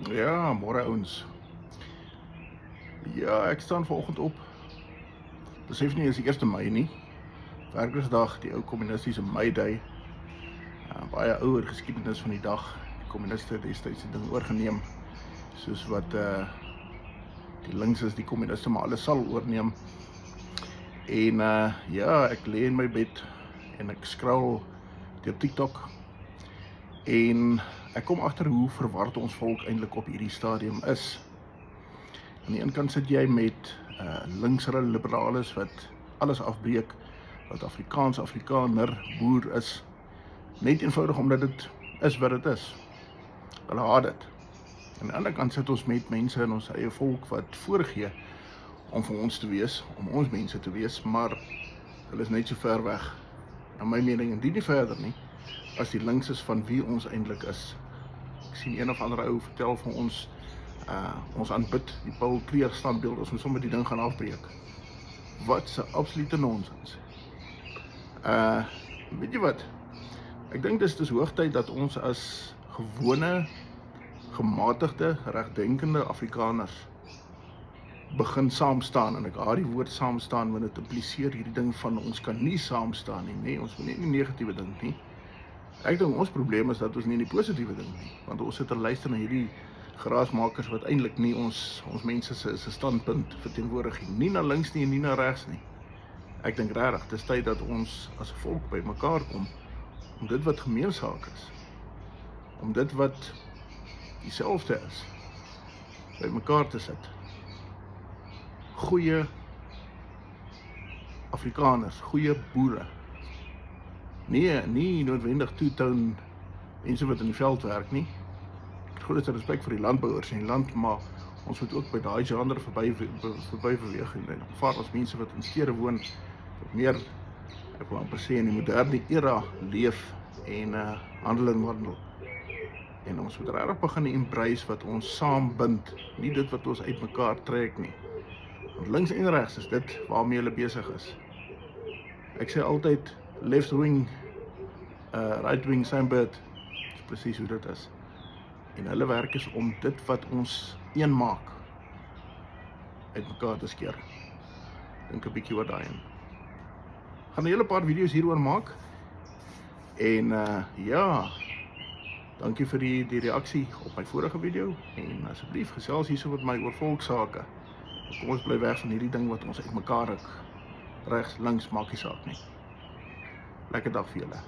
Ja, môre ouens. Ja, ek staan vanoggend op. Besef nie is die 1 Mei nie. Werkersdag, die ou kommunistiese May Day. Baie ouer geskiedenis van die dag. Die kommuniste het destyds die ding oorgeneem, soos wat die linkses die kommuniste maar alles sal oorneem. En ja, ek lê in my bed en ek scroll deur TikTok en ek kom agter hoe verward ons volk eintlik op hierdie stadium is. Aan die een kant sit jy met linksere liberales wat alles afbreek, wat Afrikaner, boer is, net eenvoudig omdat dit is wat dit is. Hulle haat dit. Aan die ander kant sit ons met mense in ons eie volk wat voorgee om vir ons te wees, om ons mense te wees, maar hulle is net so ver weg, na my mening, en nie verder nie, as die linkses van wie ons eintlik is. Ek sien een of ander ou vertel vir ons, ons aanbid die Paul Kruger standbeeld, ons moet sommer die ding gaan afbreek. Wat 'n absolute nonsens. Weet jy wat? Ek dink dis hoogtyd dat ons as gewone, gematigde, regdenkende Afrikaners begin saam staan, en ek haat die woord saam staan, want dit impliseer hierdie ding van ons kan nie saam staan nie, nee, ons moet nie negatiewe dink nie. Ek dink ons probleem is dat ons nie die positiewe dink nie, want ons sit te luister na hierdie graasmakers wat eintlik nie ons mense se standpunt verteenwoordig nie na links nie en nie na regs nie. Ek dink regtig, dis tyd dat ons as 'n volk by mekaar kom om dit wat gemeensaak is, om dit wat dieselfde is, by mekaar te sit. Goeie Afrikaners, goeie boere. Nie noodwendig two-tone mense wat in die veld werk nie. Ek het groot respek vir die landbouers en die land, maar ons moet ook by daai genre verby beweeg en aanvaar as mense wat in stede woon, wat meer, ek wil amper sê, in die moderne era leef en handel en wandel. En ons moet regtig begin embrace wat ons saam bind, nie dit wat ons uit mekaar trek nie. Want links en regs is dit waarmee hulle besig is. Ek sê altyd, left wing, right wing, same bird. Dis presies hoe dit is. En hulle werk is om dit wat ons een maak, uit mekaar te skeer. Dink 'n bietjie oor daai een. Gaan 'n hele paar video's hieroor maak. En ja, dankie vir die reaksie op my vorige video. En asseblief gesels hierso met my oor volksake. Kom ons bly weg van hierdie ding wat ons uit mekaar ruk. Regs, links, maak nie saak nie. Lekker dag vir julle.